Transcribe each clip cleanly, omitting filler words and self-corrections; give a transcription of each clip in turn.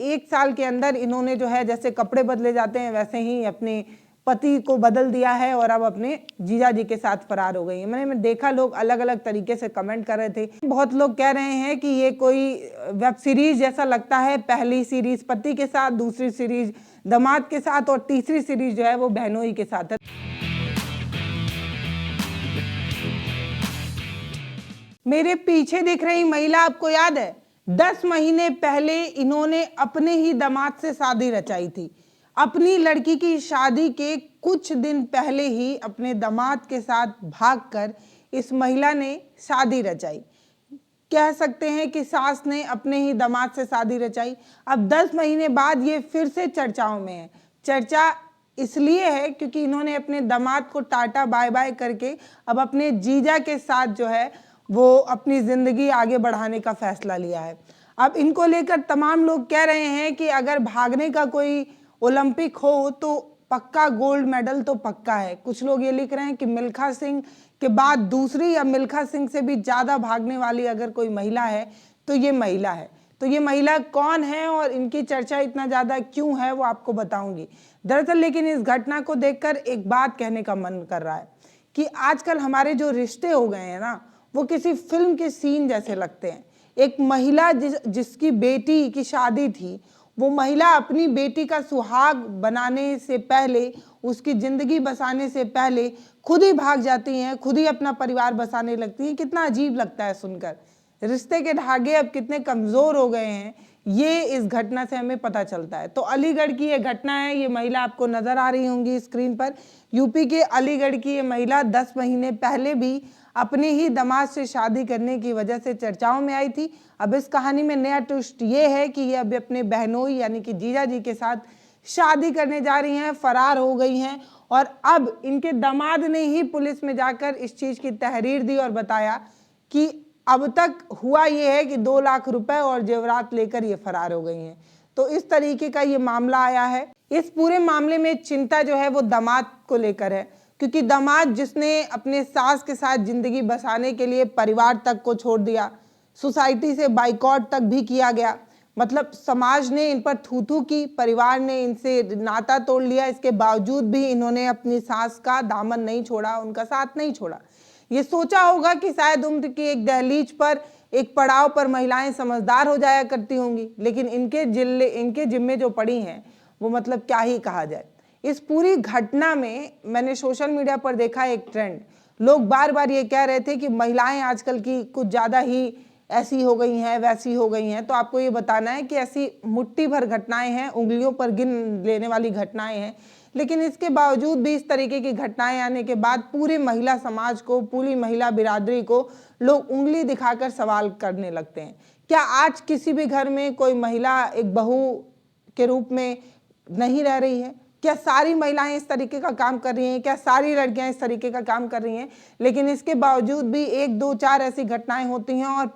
1 साल के अंदर इन्होंने जो है जैसे कपड़े बदले जाते हैं वैसे ही अपने पति को बदल दिया है और अब अपने जीजा जी के साथ फरार हो गई है। मैंने देखा लोग अलग अलग तरीके से कमेंट कर रहे थे। बहुत लोग कह रहे हैं कि ये कोई वेब सीरीज जैसा लगता है, पहली सीरीज पति के साथ, दूसरी सीरीज दामाद के साथ और तीसरी सीरीज जो है वो बहनोई के साथ है। मेरे पीछे दिख रही महिला आपको याद है, 10 महीने पहले इन्होंने अपने ही दामाद से शादी रचाई थी। अपनी लड़की की शादी के कुछ दिन पहले ही अपने दामाद के साथ भागकर इस महिला ने शादी रचाई। कह सकते हैं कि सास ने अपने ही दामाद से शादी रचाई। अब 10 महीने बाद ये फिर से चर्चाओं में है। चर्चा इसलिए है क्योंकि इन्होंने अपने दामाद को टाटा बाय बाय करके अब अपने जीजा के साथ जो है वो अपनी जिंदगी आगे बढ़ाने का फैसला लिया है। अब इनको लेकर तमाम लोग कह रहे हैं कि अगर भागने का कोई ओलंपिक हो तो पक्का गोल्ड मेडल तो पक्का है। कुछ लोग ये लिख रहे हैं कि मिल्खा सिंह के बाद दूसरी या मिल्खा सिंह से भी ज़्यादा भागने वाली अगर कोई महिला है तो ये महिला है। तो ये महिला कौन है और इनकी चर्चा इतना ज़्यादा क्यों है वो आपको बताऊंगी। दरअसल लेकिन इस घटना को देखकर एक बात कहने का मन कर रहा है कि आजकल हमारे जो रिश्ते हो गए हैं ना, वो किसी फिल्म के सीन जैसे लगते हैं। एक महिला जिसकी बेटी की शादी थी, वो महिला अपनी बेटी का सुहाग बनाने से पहले, उसकी ज़िंदगी बसाने से पहले खुद ही भाग जाती हैं, खुद ही अपना परिवार बसाने लगती हैं। कितना अजीब लगता है सुनकर। रिश्ते के धागे अब कितने कमज़ोर हो गए हैं, ये इस घटना से हमें पता चलता है। तो अलीगढ़ की ये घटना है। ये महिला आपको नज़र आ रही होंगी स्क्रीन पर। यूपी के अलीगढ़ की ये महिला 10 महीने पहले भी अपने ही दामाद से शादी करने की वजह से चर्चाओं में आई थी। अब इस कहानी में नया ट्विस्ट ये है कि ये अब अपने बहनोई यानी कि जीजा जी के साथ शादी करने जा रही हैं, फरार हो गई हैं और अब इनके दामाद ने ही पुलिस में जाकर इस चीज़ की तहरीर दी और बताया कि अब तक हुआ ये है कि 2 लाख रुपए और जेवरात लेकर ये फरार हो गई हैं। तो इस तरीके का ये मामला आया है। इस पूरे मामले में चिंता जो है वो दामाद को लेकर है, क्योंकि दामाद जिसने अपने सास के साथ जिंदगी बसाने के लिए परिवार तक को छोड़ दिया, सोसाइटी से बाइकॉट तक भी किया गया, मतलब समाज ने इन पर थू थू की, परिवार ने इनसे नाता तोड़ लिया, इसके बावजूद भी इन्होंने अपनी सास का दामन नहीं छोड़ा, उनका साथ नहीं छोड़ा। ये सोचा होगा कि शायद उम्र की एक दहलीज पर, एक पड़ाव पर महिलाएं समझदार हो जाया करती होंगी, लेकिन इनके जिम्मे जो पड़ी हैं वो मतलब क्या ही कहा जाए। इस पूरी घटना में मैंने सोशल मीडिया पर देखा एक ट्रेंड। लोग बार बार ये कह रहे थे कि महिलाएं आजकल की कुछ ज़्यादा ही ऐसी हो गई हैं, वैसी हो गई हैं। तो आपको ये बताना है कि ऐसी मुट्ठी भर घटनाएं हैं, उंगलियों पर गिन लेने वाली घटनाएं हैं, लेकिन इसके बावजूद भी इस तरीके की घटनाएं आने के बाद पूरे महिला समाज को, पूरी महिला बिरादरी को लोग उंगली दिखाकर सवाल करने लगते हैं। क्या आज किसी भी घर में कोई महिला एक बहू के रूप में नहीं रह रही है? क्या सारी महिलाएं इस तरीके का काम कर रही हैं? क्या सारी लड़कियां इस तरीके का काम कर रही हैं? लेकिन इसके बावजूद भी 1, 2, 4 ऐसी घटनाएं होती हैं और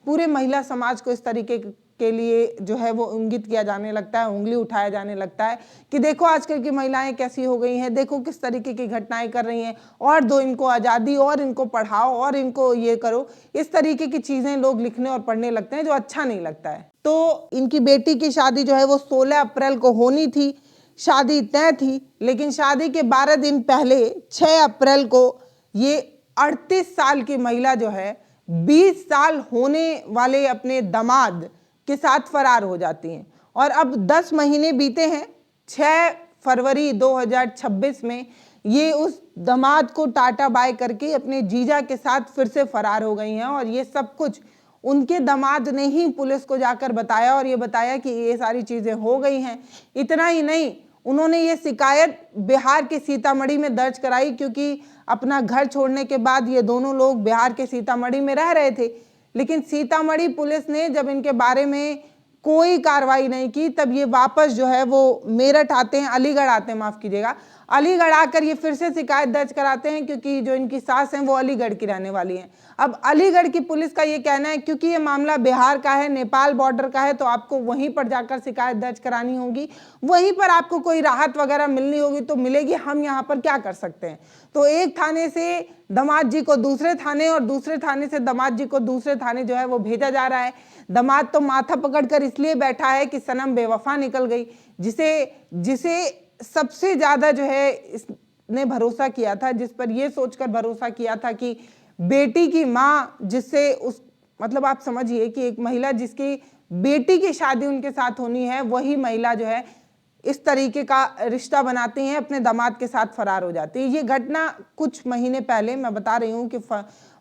पूरे महिला समाज को इस तरीके के लिए जो है वो इंगित किया जाने लगता है, उंगली उठाया जाने लगता है कि देखो आजकल की महिलाएं कैसी हो गई हैं, देखो किस तरीके की घटनाएं कर रही हैं, और दो इनको आज़ादी, और इनको पढ़ाओ, और इनको ये करो। इस तरीके की चीज़ें लोग लिखने और पढ़ने लगते हैं, जो अच्छा नहीं लगता है। तो इनकी बेटी की शादी जो है वो 16 अप्रैल को होनी थी, शादी तय थी, लेकिन शादी के 12 दिन पहले 6 अप्रैल को ये 38 साल की महिला जो है 20 साल होने वाले अपने दामाद के साथ फरार हो जाती हैं। और अब 10 महीने बीते हैं। 6 फरवरी 2026 में ये उस दामाद को टाटा बाय करके अपने जीजा के साथ फिर से फरार हो गई हैं। और ये सब कुछ उनके दामाद ने ही पुलिस को जाकर बताया और ये बताया कि ये सारी चीज़ें हो गई हैं। इतना ही नहीं, उन्होंने ये शिकायत बिहार के सीतामढ़ी में दर्ज कराई, क्योंकि अपना घर छोड़ने के बाद ये दोनों लोग बिहार के सीतामढ़ी में रह रहे थे। लेकिन सीतामढ़ी पुलिस ने जब इनके बारे में कोई कार्रवाई नहीं की, तब ये वापस जो है वो मेरठ आते हैं, अलीगढ़ आते हैं, माफ़ कीजिएगा, अलीगढ़ आकर ये फिर से शिकायत दर्ज कराते हैं, क्योंकि जो इनकी सास हैं वो अलीगढ़ की रहने वाली हैं। अब अलीगढ़ की पुलिस का ये कहना है क्योंकि ये मामला बिहार का है, नेपाल बॉर्डर का है, तो आपको वहीं पर जाकर शिकायत दर्ज करानी होगी, वहीं पर आपको कोई राहत वगैरह मिलनी होगी तो मिलेगी, हम यहाँ पर क्या कर सकते हैं। तो एक थाने से दामाद जी को दूसरे थाने और दूसरे थाने से दामाद जी को दूसरे थाने जो है वो भेजा जा रहा है। दामाद तो माथा पकड़कर इसलिए बैठा है कि सनम बेवफा निकल गई, जिसे सबसे ज्यादा जो है इसने भरोसा किया था, जिस पर ये सोचकर भरोसा किया था कि बेटी की माँ, जिससे उस मतलब आप समझिए कि एक महिला जिसकी बेटी की शादी उनके साथ होनी है, वही महिला जो है इस तरीके का रिश्ता बनाती हैं, अपने दामाद के साथ फरार हो जाती है। ये घटना कुछ महीने पहले मैं बता रही हूँ कि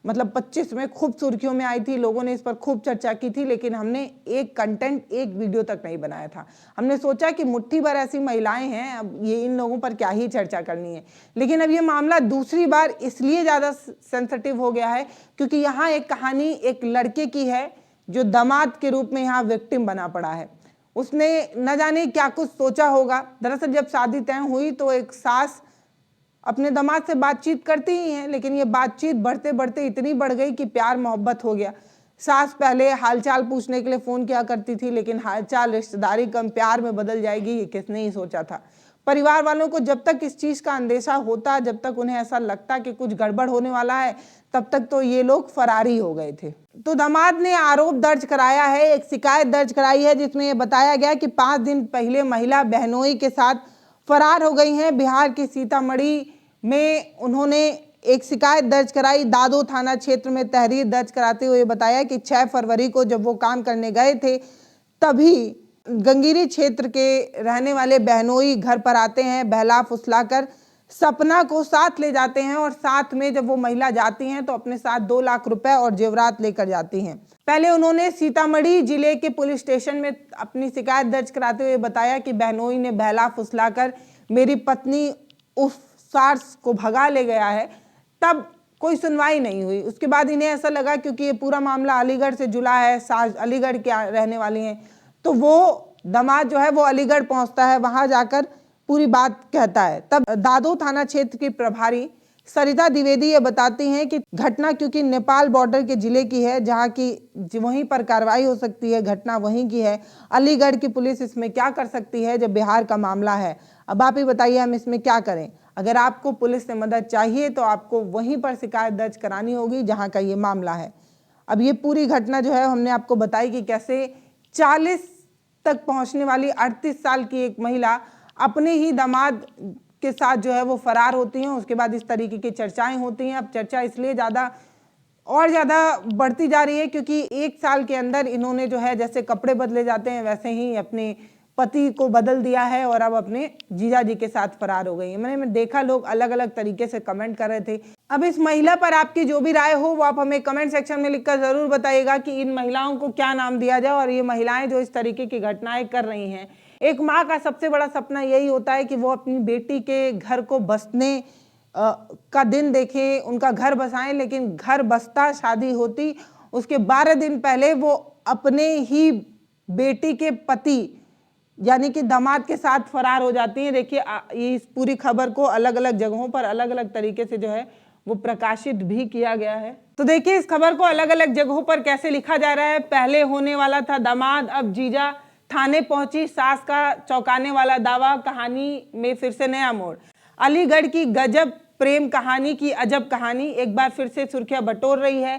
मतलब 25 में खूब सुर्खियों में आई थी, लोगों ने इस पर खूब चर्चा की थी, लेकिन हमने एक कंटेंट, एक वीडियो तक नहीं बनाया था। हमने सोचा कि मुट्ठी भर ऐसी महिलाएं हैं, अब ये इन लोगों पर क्या ही चर्चा करनी है। लेकिन अब ये मामला दूसरी बार इसलिए ज़्यादा सेंसिटिव हो गया है क्योंकि यहाँ एक कहानी एक लड़के की है जो दामाद के रूप में यहाँ विक्टिम बना पड़ा है। उसने न जाने क्या कुछ सोचा होगा। दरअसल जब शादी तय हुई तो एक सास अपने दामाद से बातचीत करती ही हैं, लेकिन ये बातचीत बढ़ते बढ़ते इतनी बढ़ गई कि प्यार मोहब्बत हो गया। सास पहले हालचाल पूछने के लिए फ़ोन किया करती थी, लेकिन हालचाल रिश्तेदारी कम प्यार में बदल जाएगी, ये किसने ही सोचा था। परिवार वालों को जब तक इस चीज़ का अंदेशा होता, जब तक उन्हें ऐसा लगता कि कुछ गड़बड़ होने वाला है, तब तक तो ये लोग फरारी हो गए थे। तो दामाद ने आरोप दर्ज कराया है, एक शिकायत दर्ज कराई है, जिसमें ये बताया गया कि 5 दिन पहले महिला बहनोई के साथ फरार हो गई हैं। बिहार की सीतामढ़ी में उन्होंने एक शिकायत दर्ज कराई। दादो थाना क्षेत्र में तहरीर दर्ज कराते हुए बताया कि 6 फरवरी को जब वो काम करने गए थे, तभी गंगीरी क्षेत्र के रहने वाले बहनोई घर पर आते हैं, बहला फुसलाकर सपना को साथ ले जाते हैं, और साथ में जब वो महिला जाती हैं तो अपने साथ 2 लाख रुपए और जेवरात लेकर जाती हैं। पहले उन्होंने सीतामढ़ी जिले के पुलिस स्टेशन में अपनी शिकायत दर्ज कराते हुए बताया कि बहनोई ने बहला फुसलाकर मेरी पत्नी उफ सार्स को भगा ले गया है। तब कोई सुनवाई नहीं हुई। उसके बाद इन्हें ऐसा लगा क्योंकि ये पूरा मामला अलीगढ़ से जुड़ा है, सास अलीगढ़ के रहने वाली हैं, तो वो दामाद जो है वो अलीगढ़ पहुंचता है, वहां जाकर पूरी बात कहता है। तब दादो थाना क्षेत्र की प्रभारी सरिता द्विवेदी ये बताती हैं कि घटना क्योंकि नेपाल बॉर्डर के जिले की है, जहां की वहीं पर कार्रवाई हो सकती है, घटना वहीं की है। अलीगढ़ की पुलिस इसमें क्या कर सकती है जब बिहार का मामला है। अब आप ही बताइए हम इसमें क्या करें। अगर आपको पुलिस से मदद चाहिए तो आपको वहीं पर शिकायत दर्ज करानी होगी जहां का ये मामला है। अब ये पूरी घटना जो है हमने आपको बताई कि कैसे 40 तक पहुंचने वाली 38 साल की एक महिला अपने ही दामाद के साथ जो है वो फरार होती हैं। उसके बाद इस तरीके की चर्चाएं होती हैं। अब चर्चा इसलिए ज़्यादा बढ़ती जा रही है क्योंकि 1 साल के अंदर इन्होंने जो है जैसे कपड़े बदले जाते हैं वैसे ही अपने पति को बदल दिया है और अब अपने जीजा जी के साथ फरार हो गई है। मैंने देखा लोग अलग अलग तरीके से कमेंट कर रहे थे। अब इस महिला पर आपकी जो भी राय हो वो आप हमें कमेंट सेक्शन में लिखकर जरूर बताइएगा कि इन महिलाओं को क्या नाम दिया जाए। और ये महिलाएं जो इस तरीके की घटनाएं कर रही हैं, एक माँ का सबसे बड़ा सपना यही होता है कि वो अपनी बेटी के घर को बसने का दिन देखें, उनका घर बसाएं, लेकिन घर बसता, शादी होती, उसके 12 दिन पहले वो अपने ही बेटी के पति यानी कि दामाद के साथ फरार हो जाती हैं। देखिए इस पूरी खबर को अलग अलग जगहों पर अलग अलग तरीके से जो है वो प्रकाशित भी किया गया है। तो देखिए इस खबर को अलग अलग जगहों पर कैसे लिखा जा रहा है। पहले होने वाला था दामाद, अब जीजा, थाने पहुंची सास का चौंकाने वाला दावा, कहानी में फिर से नया मोड़। अलीगढ़ की गजब प्रेम कहानी की अजब कहानी एक बार फिर से सुर्खियां बटोर रही है।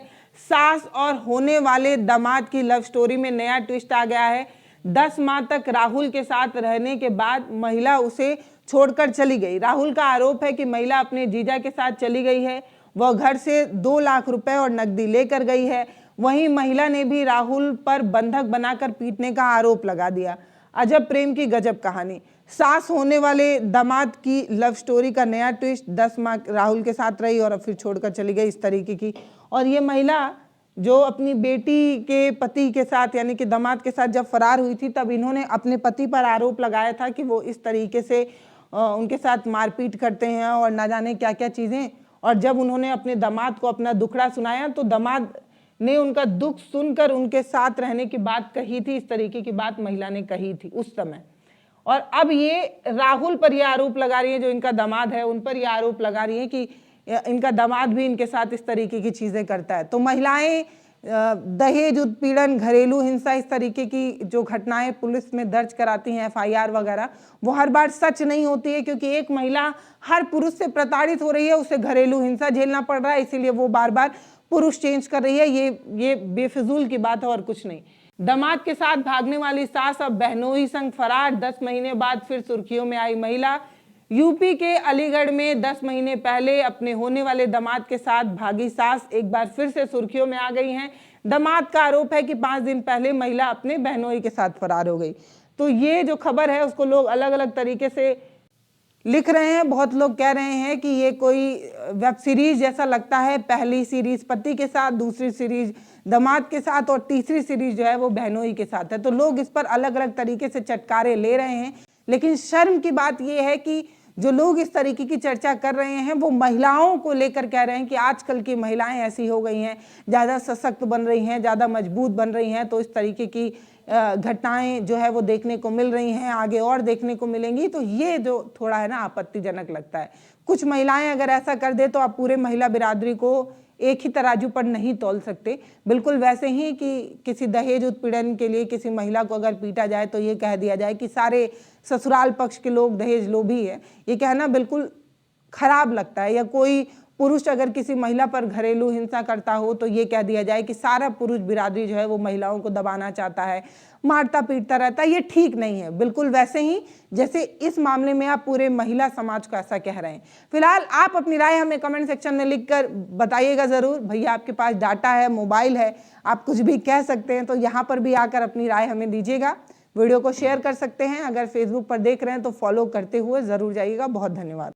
सास और होने वाले दामाद की लव स्टोरी में नया ट्विस्ट आ गया है। 10 माह तक राहुल के साथ रहने के बाद महिला उसे छोड़कर चली गई। राहुल का आरोप है कि महिला अपने जीजा के साथ चली गई है। वह घर से 2 लाख रुपए और नकदी लेकर गई है। वहीं महिला ने भी राहुल पर बंधक बनाकर पीटने का आरोप लगा दिया। अजब प्रेम की गजब कहानी। सास होने वाले दामाद की लव स्टोरी का नया ट्विस्ट। 10 माह राहुल के साथ रही और अब फिर छोड़कर चली गई, इस तरीके की। और ये महिला जो अपनी बेटी के पति के साथ यानी कि दामाद के साथ जब फरार हुई थी, तब इन्होंने अपने पति पर आरोप लगाया था कि वो इस तरीके से उनके साथ मारपीट करते हैं और ना जाने क्या क्या चीज़ें। और जब उन्होंने अपने दामाद को अपना दुखड़ा सुनाया तो दामाद ने उनका दुख सुनकर उनके साथ रहने की बात कही थी। इस तरीके की बात महिला ने कही थी उस समय। और अब ये राहुल पर ये आरोप लगा रही है, जो इनका दामाद है उन पर ये आरोप लगा रही है कि इनका दामाद भी इनके साथ इस तरीके की चीजें करता है। तो महिलाएं दहेज उत्पीड़न, घरेलू हिंसा, इस तरीके की जो घटनाएं पुलिस में दर्ज कराती हैं, एफआईआर वगैरह, वो हर बार सच नहीं होती है, क्योंकि एक महिला हर पुरुष से प्रताड़ित हो रही है, उसे घरेलू हिंसा झेलना पड़ रहा है, इसीलिए वो बार बार पुरुष चेंज कर रही है। ये बेफिजूल की बात है और कुछ नहीं। दामाद के साथ भागने वाली सास अब बहनोई संग फरार, 10 महीने बाद फिर सुर्खियों में आई महिला। यूपी के अलीगढ़ में 10 महीने पहले अपने होने वाले दामाद के साथ भागी सास एक बार फिर से सुर्खियों में आ गई हैं। दामाद का आरोप है कि 5 दिन पहले महिला अपने बहनोई के साथ फरार हो गई। तो ये जो खबर है उसको लोग अलग अलग तरीके से लिख रहे हैं। बहुत लोग कह रहे हैं कि ये कोई वेब सीरीज जैसा लगता है, पहली सीरीज पति के साथ, दूसरी सीरीज दामाद के साथ और तीसरी सीरीज जो है वो बहनोई के साथ है। तो लोग इस पर अलग अलग तरीके से चटकारे ले रहे हैं, लेकिन शर्म की बात यह है कि जो लोग इस तरीके की चर्चा कर रहे हैं वो महिलाओं को लेकर कह रहे हैं कि आजकल की महिलाएं ऐसी हो गई हैं, ज़्यादा सशक्त बन रही हैं, ज़्यादा मजबूत बन रही हैं, तो इस तरीके की घटनाएं जो है वो देखने को मिल रही हैं, आगे और देखने को मिलेंगी। तो ये जो थोड़ा है ना आपत्तिजनक लगता है। कुछ महिलाएं अगर ऐसा कर दे तो आप पूरे महिला बिरादरी को एक ही तराजू पर नहीं तौल सकते। बिल्कुल वैसे ही कि किसी दहेज उत्पीड़न के लिए किसी महिला को अगर पीटा जाए तो ये कह दिया जाए कि सारे ससुराल पक्ष के लोग दहेज लोभी है, ये कहना बिल्कुल खराब लगता है। या कोई पुरुष अगर किसी महिला पर घरेलू हिंसा करता हो तो ये कह दिया जाए कि सारा पुरुष बिरादरी जो है वो महिलाओं को दबाना चाहता है, मारता पीटता रहता है, ये ठीक नहीं है। बिल्कुल वैसे ही जैसे इस मामले में आप पूरे महिला समाज को ऐसा कह रहे हैं। फिलहाल आप अपनी राय हमें कमेंट सेक्शन में लिखकर बताइएगा ज़रूर। भैया आपके पास डाटा है, मोबाइल है, आप कुछ भी कह सकते हैं, तो यहाँ पर भी आकर अपनी राय हमें दीजिएगा। वीडियो को शेयर कर सकते हैं। अगर फेसबुक पर देख रहे हैं तो फॉलो करते हुए ज़रूर जाइएगा। बहुत धन्यवाद।